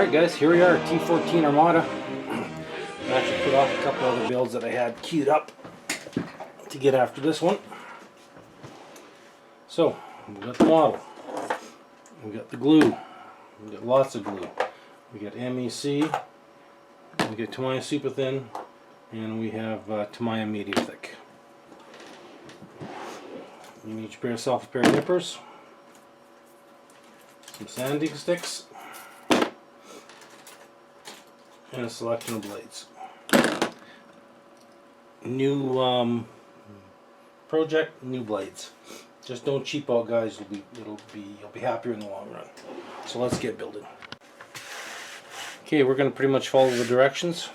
Alright guys, here we are, T14 Armata. I actually put off a couple other builds that I had queued up to get after this one. So, we got the model, we got the glue, we got lots of glue, we got MEC, we got Tamiya Super Thin, and we have Tamiya Medium Thick. You need yourself a pair of nippers, some sanding sticks, and a selection of blades. New project, new blades. Just don't cheap out, guys. You'll be happier in the long run. So let's get building. Okay, we're going to pretty much follow the directions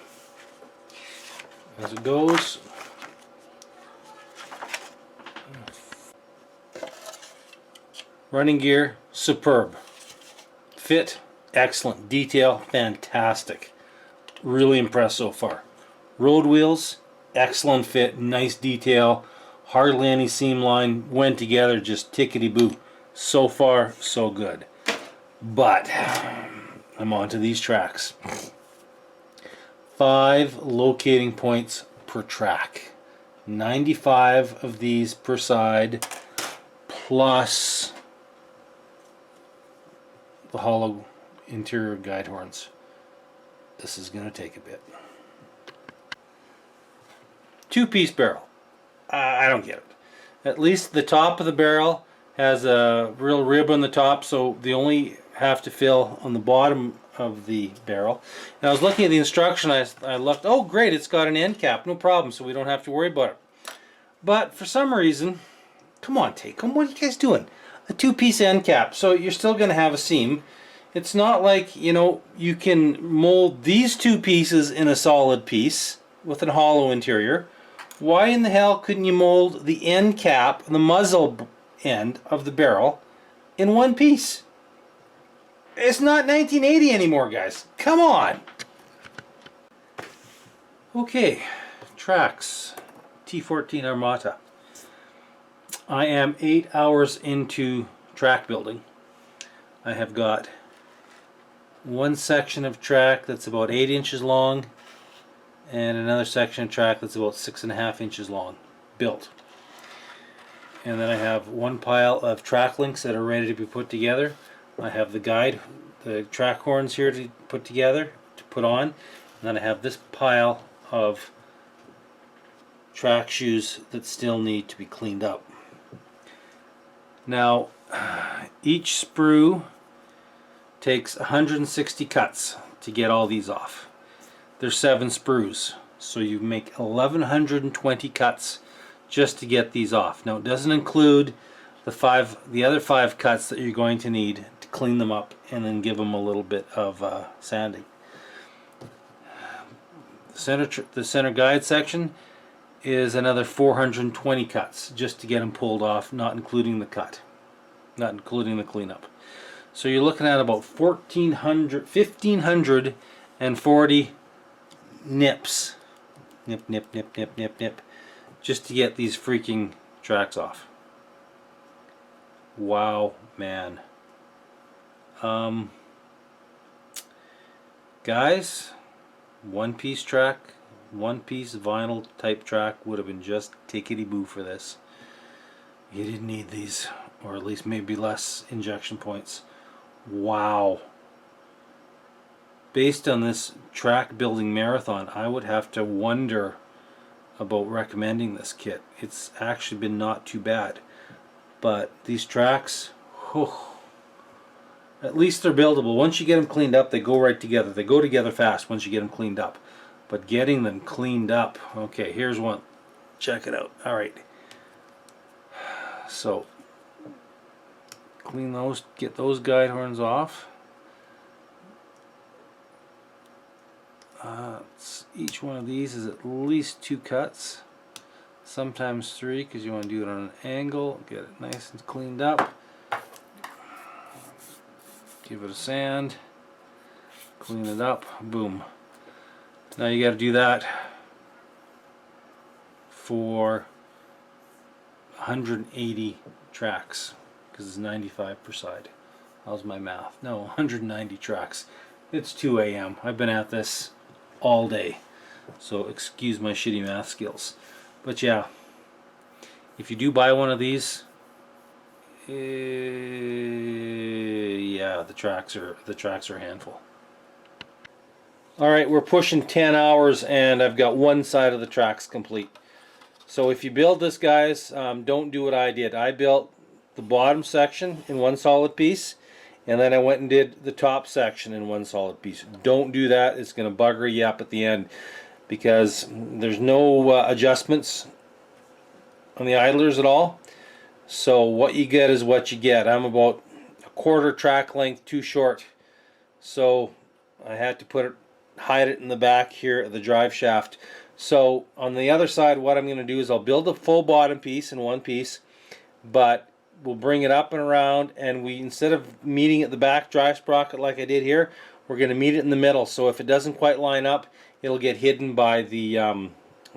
as it goes. Running gear, superb. Fit, excellent. Detail, fantastic. Really impressed so far. Road wheels, excellent fit, nice detail, hardly any seam line, went together just tickety-boo. So far, so good. But I'm on to these tracks. 5 locating points per track. 95 of these per side, plus the hollow interior guide horns. This is going to take a bit. 2-piece barrel. I don't get it. At least the top of the barrel has a real rib on the top, so they only have to fill on the bottom of the barrel. And I was looking at the instruction, I looked, oh great, it's got an end cap, no problem, so we don't have to worry about it. But for some reason, come on Takom, what are you guys doing? A 2-piece end cap, so you're still going to have a seam. It's not like, you know, you can mold these 2 pieces in a solid piece with a hollow interior. Why in the hell couldn't you mold the end cap, the muzzle end of the barrel, in 1 piece? It's not 1980 anymore, guys. Come on! Okay, tracks. T14 Armata. I am 8 hours into track building. I have got one section of track that's about 8 inches long and another section of track that's about 6.5 inches long built. And then I have one pile of track links that are ready to be put together. I have the track horns here to put together, to put on. And then I have this pile of track shoes that still need to be cleaned up. Now, each sprue takes 160 cuts to get all these off. There's 7 sprues, so you make 1120 cuts just to get these off. Now it doesn't include the other 5 cuts that you're going to need to clean them up and then give them a little bit of sanding. The center guide section is another 420 cuts just to get them pulled off, not including the cut, not including the cleanup. So you're looking at about 1,540 nips, nip, just to get these freaking tracks off. Wow, man. Guys, 1-piece track, 1-piece vinyl type track would have been just tickety-boo for this. You didn't need these, or at least maybe less injection points. Wow. Based on this track building marathon, I would have to wonder about recommending this kit. It's actually been not too bad. But these tracks, whew, at least they're buildable. Once you get them cleaned up, they go right together. They go together fast once you get them cleaned up. But getting them cleaned up, okay, here's one. Check it out. Alright. So, clean those, get those guide horns off. Each one of these is at least 2 cuts, sometimes 3, because you want to do it on an angle. Get it nice and cleaned up. Give it a sand. Clean it up. Boom. Now you got to do that for 180 tracks, because it's 95 per side. How's my math? No, 190 tracks. It's 2 a.m. I've been at this all day, so excuse my shitty math skills. But yeah, if you do buy one of these, yeah, the tracks are a handful. All right, we're pushing 10 hours, and I've got one side of the tracks complete. So if you build this, guys, don't do what I did. I built the bottom section in one solid piece, and then I went and did the top section in one solid piece. Don't do that. It's going to bugger you up at the end because there's no adjustments on the idlers at all. So what you get is what you get. I'm about a quarter track length too short, so I had to hide it in the back here at the drive shaft. So on the other side, what I'm going to do is I'll build a full bottom piece in one piece, but we'll bring it up and around, and instead of meeting at the back drive sprocket like I did here, we're going to meet it in the middle. So if it doesn't quite line up, it'll get hidden by the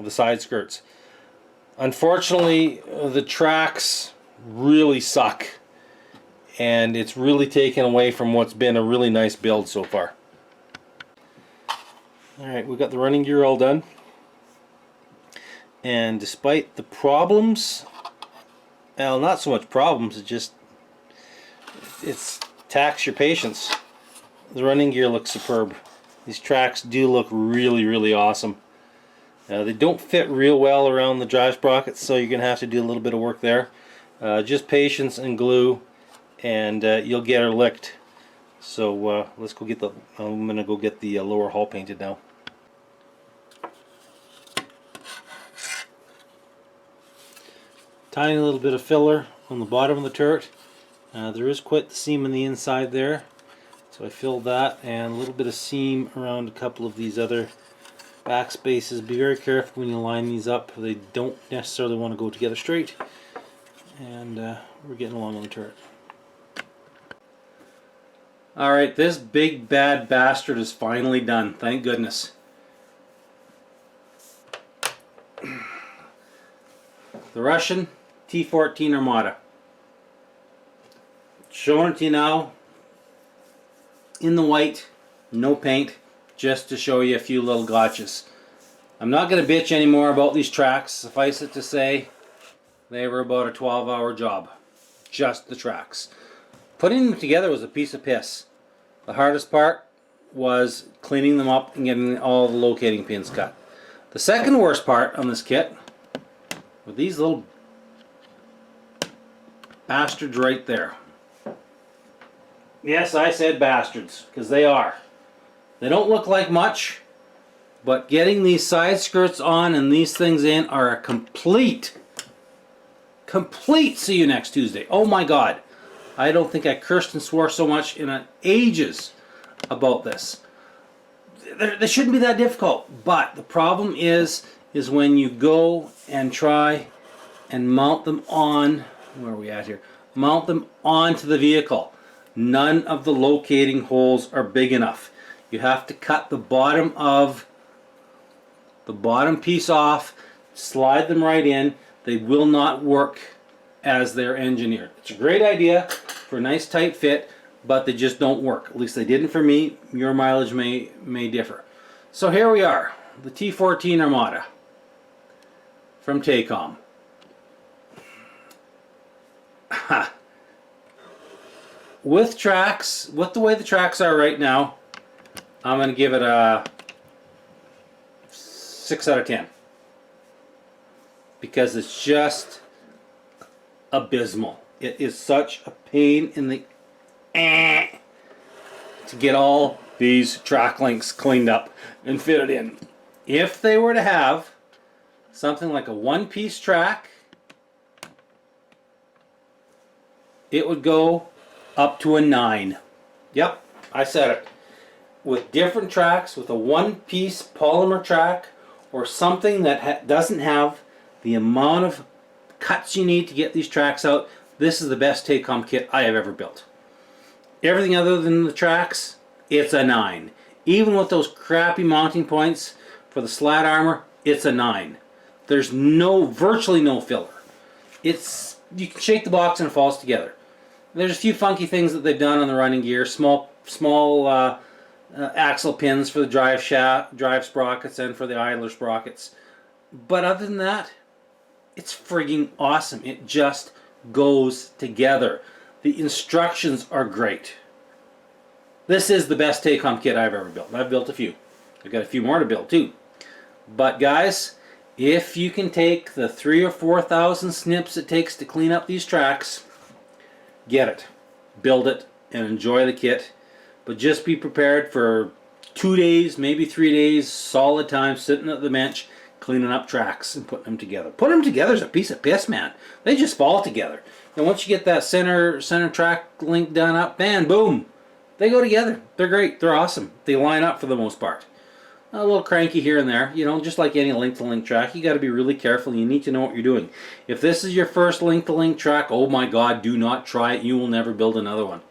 side skirts. Unfortunately, the tracks really suck, and it's really taken away from what's been a really nice build so far. Alright, we've got the running gear all done, and despite the problems, well, not so much problems, it's tax your patience. The running gear looks superb. These tracks do look really, really awesome. They don't fit real well around the drive sprockets, so you're going to have to do a little bit of work there. Just patience and glue, and you'll get her licked. So let's go get I'm going to go get the lower hull painted now. Tiny little bit of filler on the bottom of the turret. There is quite the seam on the inside there, so I filled that, and a little bit of seam around a couple of these other back spaces. Be very careful when you line these up. They don't necessarily want to go together straight, and we're getting along on the turret. Alright, this big bad bastard is finally done, thank goodness. The Russian T14 Armata. Showing it to you now in the white, no paint, just to show you a few little gotchas. I'm not going to bitch anymore about these tracks. Suffice it to say, they were about a 12-hour job. Just the tracks. Putting them together was a piece of piss. The hardest part was cleaning them up and getting all the locating pins cut. The second worst part on this kit were these little bastards right there. Yes, I said bastards, because they are. They don't look like much, but getting these side skirts on and these things in are a complete see you next Tuesday. Oh my God. I don't think I cursed and swore so much in ages about this. They shouldn't be that difficult, but the problem is when you go and try and mount them on, where are we at here? Mount them onto the vehicle. None of the locating holes are big enough. You have to cut the bottom piece off, slide them right in. They will not work as they're engineered. It's a great idea for a nice tight fit, but they just don't work. At least they didn't for me. Your mileage may differ. So here we are, the T14 Armata from Takom. With the way the tracks are right now, I'm going to give it a 6 out of 10. Because it's just abysmal. It is such a pain in the to get all these track links cleaned up and fitted in. If they were to have something like a one-piece track, it would go up to a 9. Yep, I said it. With different tracks, with a one-piece polymer track, or something that doesn't have the amount of cuts you need to get these tracks out, this is the best Takom kit I have ever built. Everything other than the tracks, it's a 9. Even with those crappy mounting points for the slat armor, it's a 9. There's virtually no filler. You can shake the box and it falls together. There's a few funky things that they've done on the running gear, small axle pins for the drive shaft, drive sprockets, and for the idler sprockets. But other than that, it's frigging awesome. It just goes together. The instructions are great. This is the best Takom kit I've ever built. I've built a few. I've got a few more to build too. But guys, if you can take the 3,000 or 4,000 snips it takes to clean up these tracks, get it, build it, and enjoy the kit. But just be prepared for 2 days, maybe 3 days, solid time sitting at the bench, cleaning up tracks and putting them together. Putting them together is a piece of piss, man. They just fall together. And once you get that center track link done up, bam, boom, they go together. They're great. They're awesome. They line up for the most part. A little cranky here and there, you know, just like any link-to-link track. You got to be really careful. You need to know what you're doing. If this is your first link-to-link track, oh my God, do not try it. You will never build another one.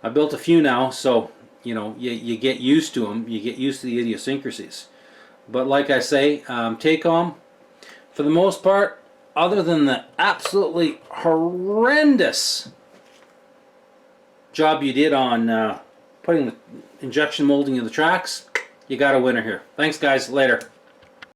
I built a few now, so you know you get used to them. You get used to the idiosyncrasies. But like I say, Takom, for the most part, other than the absolutely horrendous job you did on putting the injection molding of the tracks, you got a winner here. Thanks guys, later.